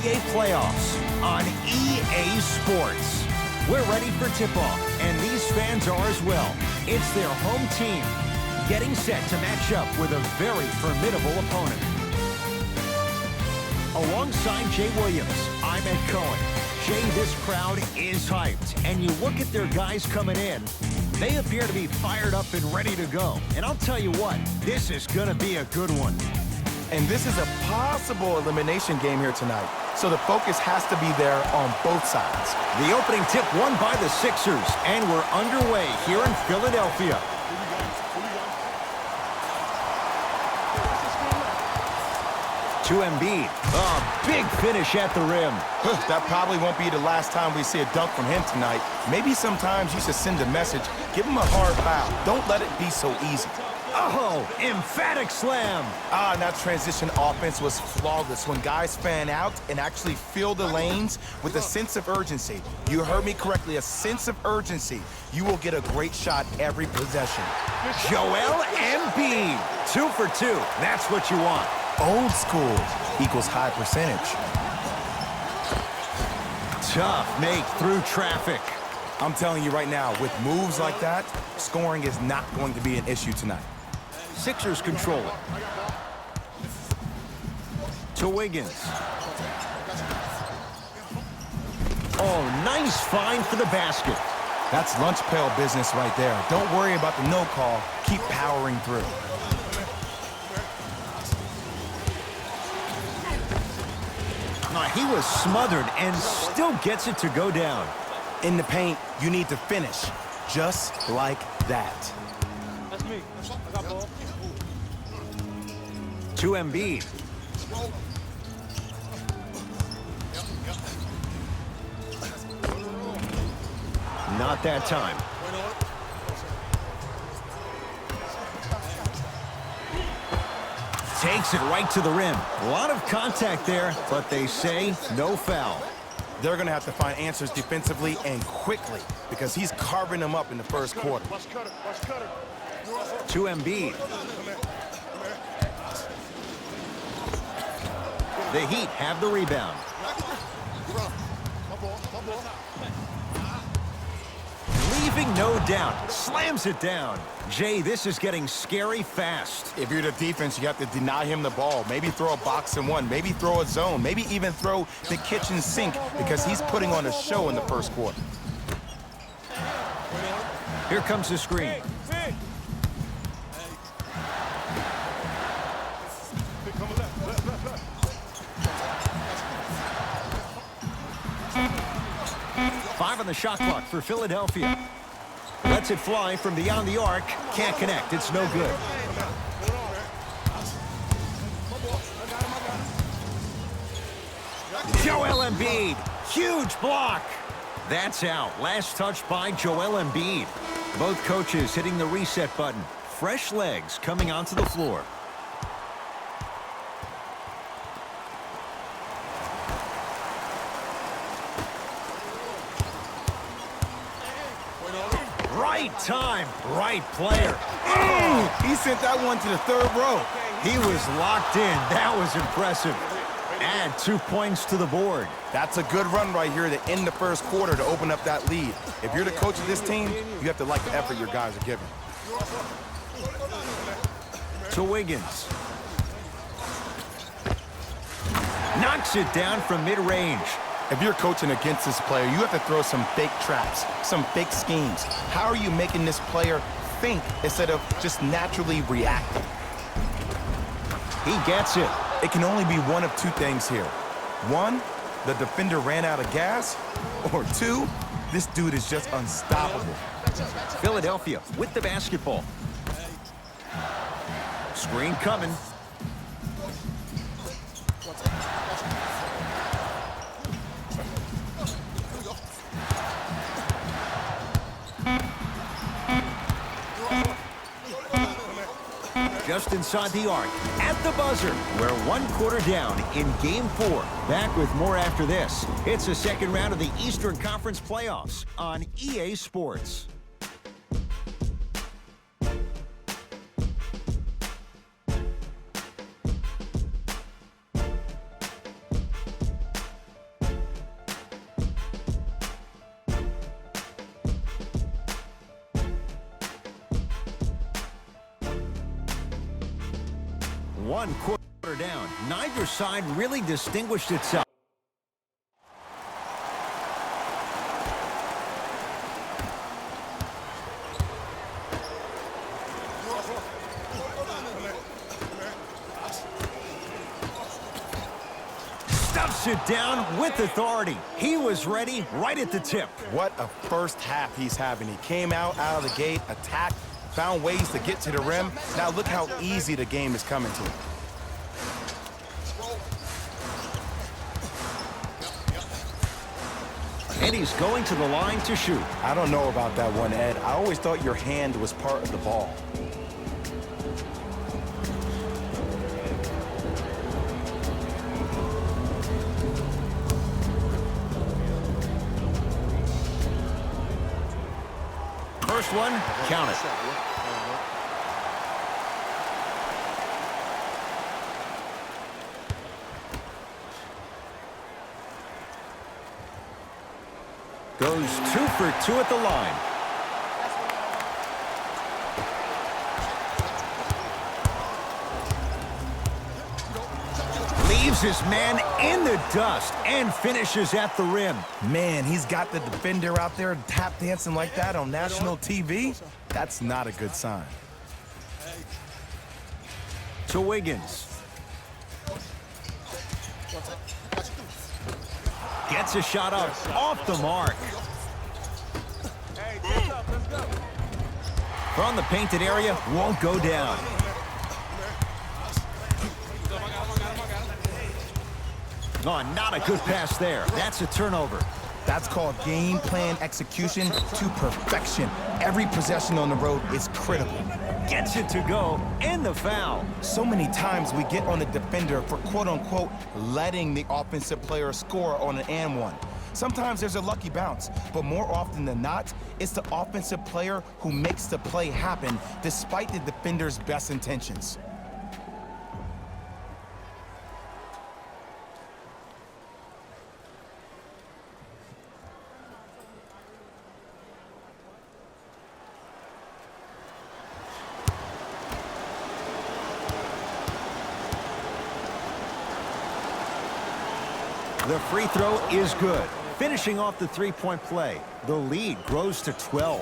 NBA playoffs on EA Sports. We're ready for tip-off, and these fans are as well. It's their home team getting set to match up with a very formidable opponent. Alongside Jay Williams, I'm Ed Cohen. Jay, this crowd is hyped, and you look at their guys coming in, they appear to be fired up and ready to go. And I'll tell you what, this is going to be a good one. And this is a possible elimination game here tonight, so the focus has to be there on both sides. The opening tip won by the Sixers, and we're underway here in Philadelphia. To Embiid. A big finish at the rim. That probably won't be the last time we see a dunk from him tonight. Maybe sometimes you should send a message. Give him a hard foul. Don't let it be so easy. Oh, emphatic slam. And that transition offense was flawless when guys fan out and actually fill the lanes with a sense of urgency. You heard me correctly, a sense of urgency. You will get a great shot every possession. Joel Embiid. 2 for 2. That's what you want. Old school equals high percentage. Tough make through traffic. I'm telling you right now, with moves like that, scoring is not going to be an issue tonight. Sixers control it. To Wiggins. Oh, nice find for the basket. That's lunch pail business right there. Don't worry about the no call. Keep powering through. He was smothered and still gets it to go down. In the paint, you need to finish just like that. That's me. I got ball. To Embiid. Not that time. Takes it right to the rim. A lot of contact there, but they say no foul. They're going to have to find answers defensively and quickly because he's carving them up in the first quarter. To Embiid. The Heat have the rebound. Leaving no doubt. Slams it down. Jay, this is getting scary fast. If you're the defense, you have to deny him the ball. Maybe throw a box and one. Maybe throw a zone. Maybe even throw the kitchen sink because he's putting on a show in the first quarter. Here comes the screen. Five on the shot clock for Philadelphia. Lets it fly from beyond the arc. Can't connect. It's no good. Joel Embiid. Huge block. That's out. Last touch by Joel Embiid. Both coaches hitting the reset button. Fresh legs coming onto the floor. Right time, right player. Oh, he sent that one to the third row. He was locked in. That was impressive. Add 2 points to the board. That's a good run right here to end the first quarter to open up that lead. If you're the coach of this team, you have to like the effort your guys are giving. To Wiggins. Knocks it down from mid-range. If you're coaching against this player, you have to throw some fake traps, some fake schemes. How are you making this player think instead of just naturally reacting? He gets it. It can only be one of two things here. One, the defender ran out of gas, or two, this dude is just unstoppable. Philadelphia with the basketball. Screen coming. Just inside the arc, at the buzzer. We're 1 quarter down in Game 4. Back with more after this. It's the second round of the Eastern Conference Playoffs on EA Sports. 1 quarter down. Neither side really distinguished itself. Stuffs it down with authority. He was ready right at the tip. What a first half he's having. He came out of the gate, attacked, found ways to get to the rim. Now look how easy the game is coming to him. And he's going to the line to shoot. I don't know about that one, Ed. I always thought your hand was part of the ball. First one, count it. Goes 2 for 2 at the line. Leaves his man in the dust and finishes at the rim. Man, he's got the defender out there tap dancing like that on national TV. That's not a good sign. To Wiggins. Gets a shot up off the mark. From the painted area, won't go down. Oh, not a good pass there. That's a turnover. That's called game plan execution to perfection. Every possession on the road is critical. Gets it to go, and the foul. So many times we get on the defender for quote-unquote letting the offensive player score on an and one. Sometimes there's a lucky bounce, but more often than not, it's the offensive player who makes the play happen despite the defender's best intentions. The free throw is good. Finishing off the three-point play. The lead grows to 12.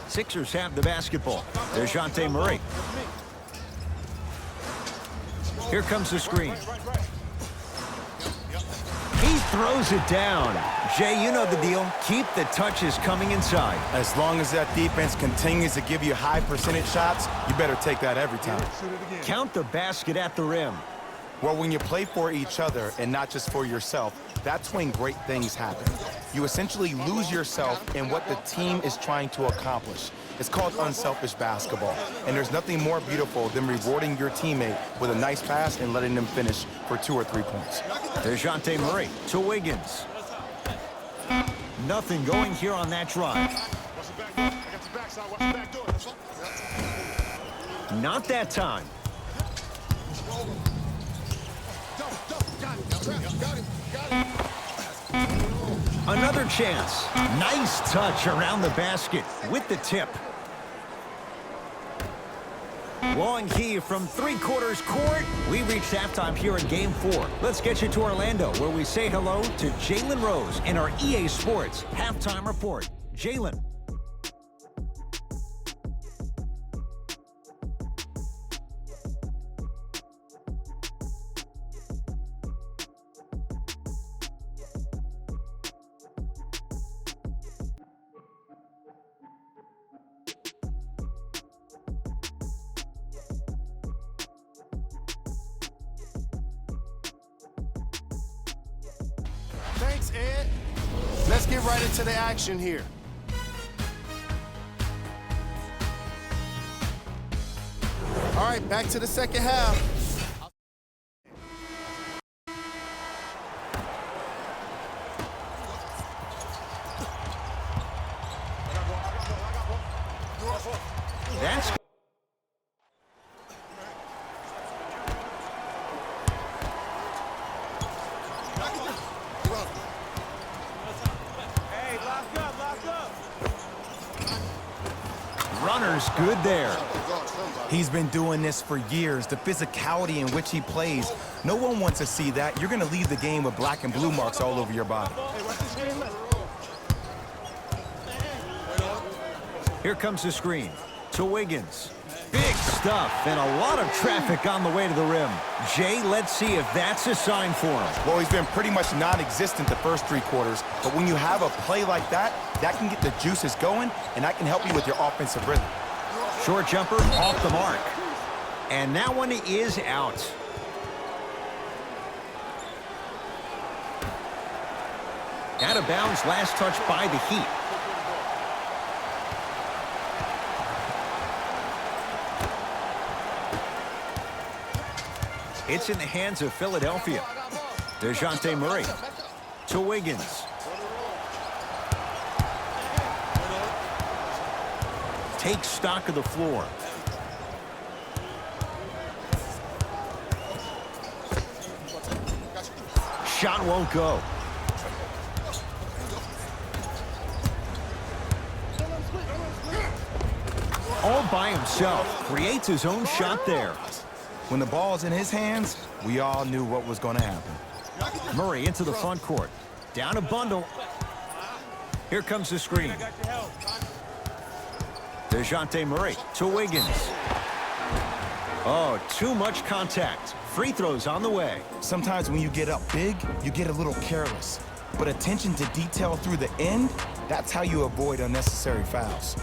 Sixers have the basketball. DeJounte Murray. Here comes the screen. He throws it down. Jay, you know the deal. Keep the touches coming inside. As long as that defense continues to give you high percentage shots, you better take that every time. Count the basket at the rim. Well, when you play for each other and not just for yourself, that's when great things happen. You essentially lose yourself in what the team is trying to accomplish. It's called unselfish basketball. And there's nothing more beautiful than rewarding your teammate with a nice pass and letting them finish for 2 or 3 points. DeJounte Murray to Wiggins. Nothing going here on that drive. Not that time. Another chance. Nice touch around the basket with the tip. Long key from three-quarters court. We reached halftime here in Game 4. Let's get you to Orlando, where we say hello to Jalen Rose in our EA Sports Halftime Report. Jalen. Thanks, Ed. Let's get right into the action here. All right, back to the second half. That's runner's good there. He's been doing this for years. The physicality in which he plays, no one wants to see that. You're going to leave the game with black and blue marks all over your body. Here comes the screen to Wiggins. Big stuff and a lot of traffic on the way to the rim. Jay, let's see if that's a sign for him. Well, he's been pretty much non-existent the first 3 quarters, but when you have a play like that, that can get the juices going, and that can help you with your offensive rhythm. Short jumper off the mark. And that one is out. Out of bounds, last touch by the Heat. It's in the hands of Philadelphia. DeJounte Murray to Wiggins. Takes stock of the floor. Shot won't go. All by himself. Creates his own shot there. When the ball's in his hands, we all knew what was going to happen. Murray into the front court. Down a bundle. Here comes the screen. DeJounte Murray to Wiggins. Oh, too much contact. Free throws on the way. Sometimes when you get up big, you get a little careless. But attention to detail through the end, that's how you avoid unnecessary fouls.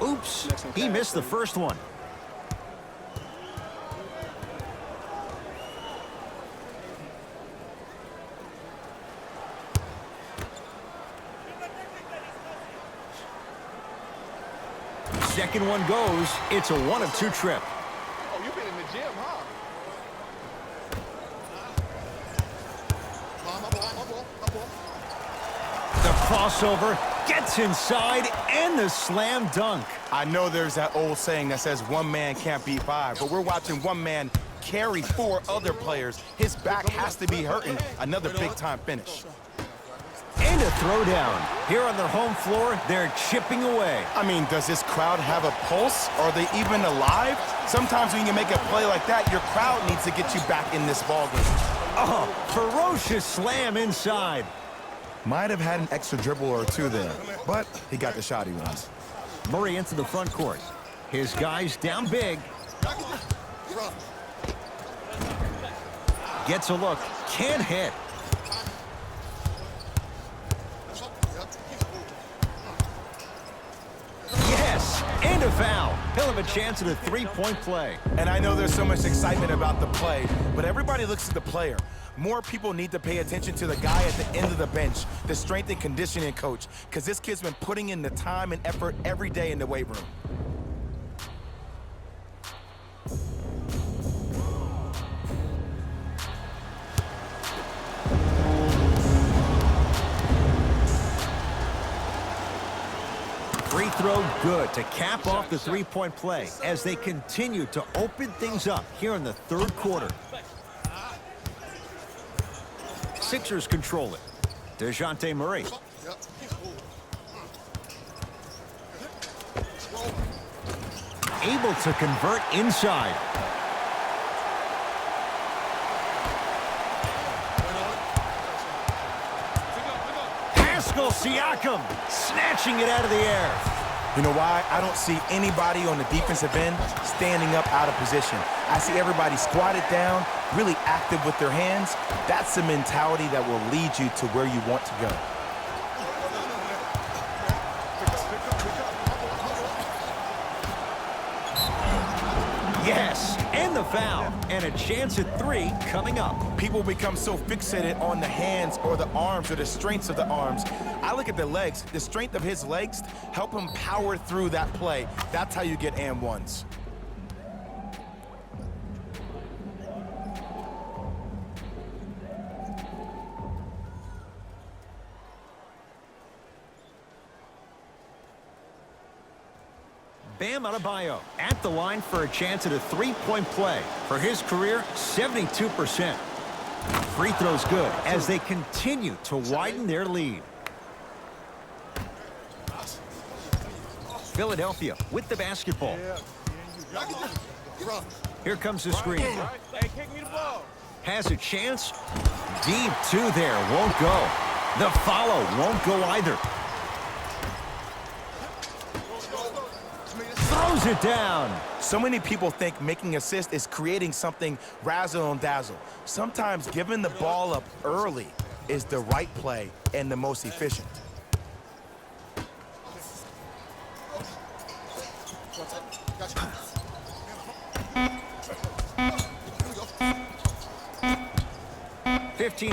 Oops, he missed the first one. Second one goes. It's a 1 of 2 trip. Oh, you've been in the gym, huh? The crossover gets inside and the slam dunk. I know there's that old saying that says one man can't beat 5, but we're watching one man carry 4 other players. His back has to be hurting. Another big-time finish. And a throwdown. Here on their home floor, they're chipping away. I mean, does this crowd have a pulse? Are they even alive? Sometimes when you make a play like that, your crowd needs to get you back in this ballgame. Oh, ferocious slam inside. Might have had an extra dribble or 2 there, but he got the shot he wants. Murray into the front court. His guys down big. Gets a look. Can't hit. Yes, and a foul. He'll have a chance at a 3-point play. And I know there's so much excitement about the play, but everybody looks at the player. More people need to pay attention to the guy at the end of the bench, the strength and conditioning coach, because this kid's been putting in the time and effort every day in the weight room. Free throw good to cap off the 3-point play as they continue to open things up here in the 3rd quarter. Sixers control it. DeJounte Murray. Able to convert inside. Pascal Siakam snatching it out of the air. You know why? I don't see anybody on the defensive end standing up out of position. I see everybody squatted down, really active with their hands. That's the mentality that will lead you to where you want to go. Yes, and the foul. And a chance at 3 coming up. People become so fixated on the hands or the arms or the strengths of the arms. I look at the legs. The strength of his legs help him power through that play. That's how you get and ones. Bam Adebayo at the line for a chance at a 3-point play. For his career, 72%. Free throws good as they continue to widen their lead. Philadelphia with the basketball. Here comes the screen. Hey, kick me the ball. Has a chance. Deep two there. Won't go. The follow won't go either. Throws it down. So many people think making assists is creating something razzle and dazzle. Sometimes giving the ball up early is the right play and the most efficient.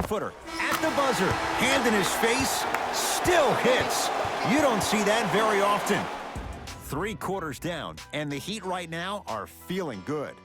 Footer at the buzzer. Hand in his face. Still hits. You don't see that very often. 3 quarters down, and the Heat right now are feeling good.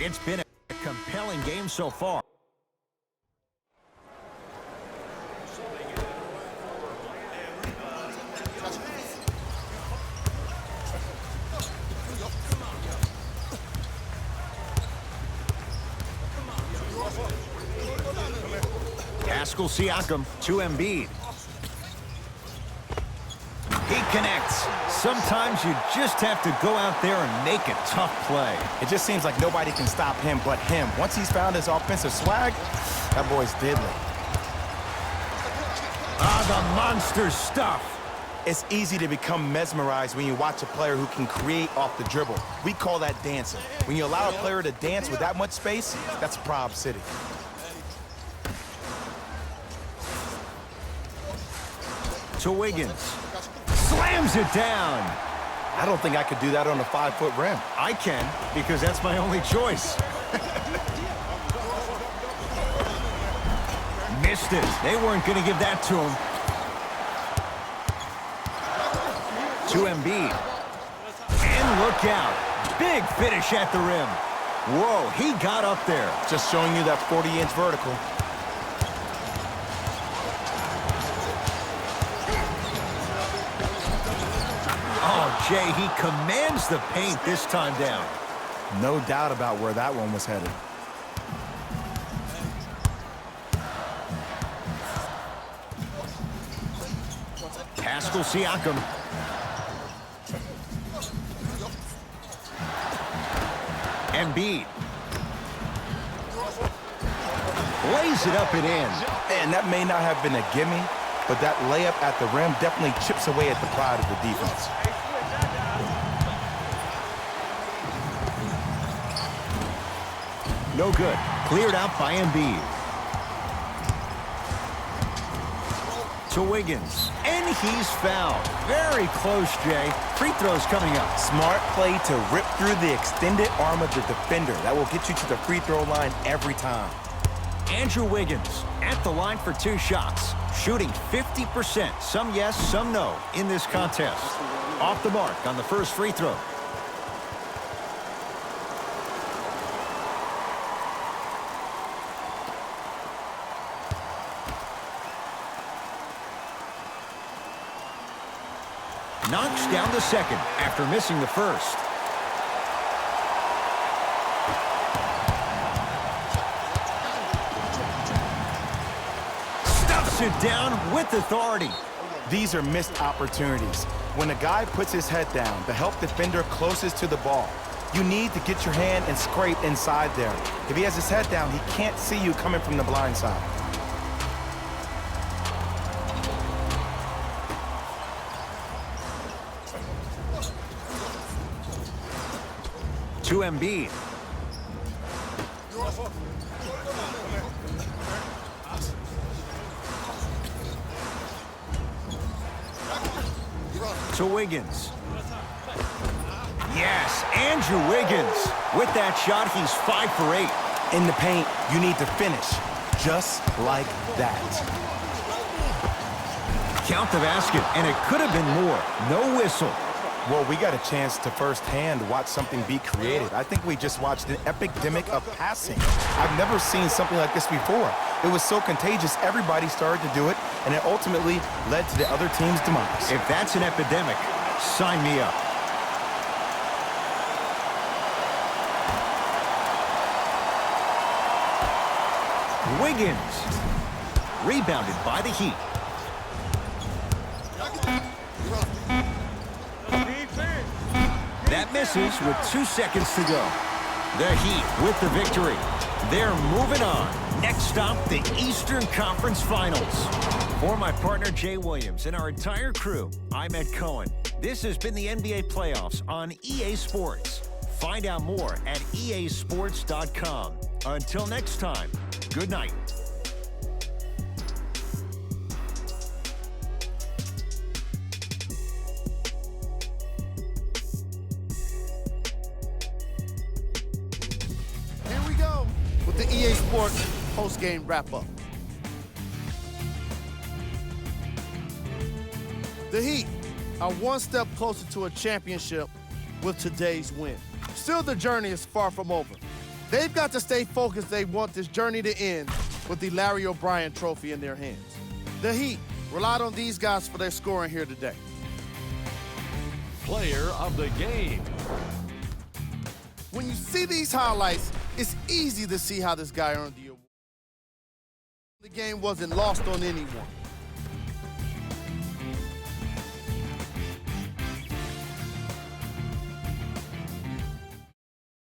It's been a compelling game so far. Pascal Siakam to Embiid. He connects. Sometimes you just have to go out there and make a tough play. It just seems like nobody can stop him but him. Once he's found his offensive swag, that boy's deadly. The monster stuff. It's easy to become mesmerized when you watch a player who can create off the dribble. We call that dancing. When you allow a player to dance with that much space, that's Prob City. To Wiggins. Slams it down. I don't think I could do that on a 5-foot rim. I can, because that's my only choice. Missed it. They weren't going to give that to him. To Embiid. And look out. Big finish at the rim. Whoa, he got up there. Just showing you that 40-inch vertical. Oh, Jay, he commands the paint this time down. No doubt about where that one was headed. Pascal Siakam. Embiid. Lays it up and in. And that may not have been a gimme, but that layup at the rim definitely chips away at the pride of the defense. No good. Cleared out by Embiid. To Wiggins. And he's fouled. Very close, Jay. Free throws coming up. Smart play to rip through the extended arm of the defender. That will get you to the free throw line every time. Andrew Wiggins at the line for 2 shots. Shooting 50%. Some yes, some no in this contest. Off the mark on the first free throw. Knocks down the second after missing the first. Stuffs it down with authority. These are missed opportunities. When a guy puts his head down, the help defender closest to the ball, you need to get your hand and scrape inside there. If he has his head down, he can't see you coming from the blind side. To Embiid. To Wiggins. Yes, Andrew Wiggins. With that shot, he's 5 for 8. In the paint, you need to finish just like that. Count the basket, and it could have been more. No whistle. Well, we got a chance to firsthand watch something be created. I think we just watched an epidemic of passing. I've never seen something like this before. It was so contagious, everybody started to do it, and it ultimately led to the other team's demise. If that's an epidemic, sign me up. Wiggins. Rebounded by the Heat. That misses with 2 seconds to go. The Heat with the victory. They're moving on. Next stop, the Eastern Conference Finals. For my partner, Jay Williams, and our entire crew, I'm Ed Cohen. This has been the NBA Playoffs on EA Sports. Find out more at easports.com. Until next time, good night. Here we go with the EA Sports post-game wrap-up. The Heat are one step closer to a championship with today's win. Still, the journey is far from over. They've got to stay focused. They want this journey to end with the Larry O'Brien Trophy in their hands. The Heat relied on these guys for their scoring here today. Player of the game. When you see these highlights, it's easy to see how this guy earned the award. The game wasn't lost on anyone.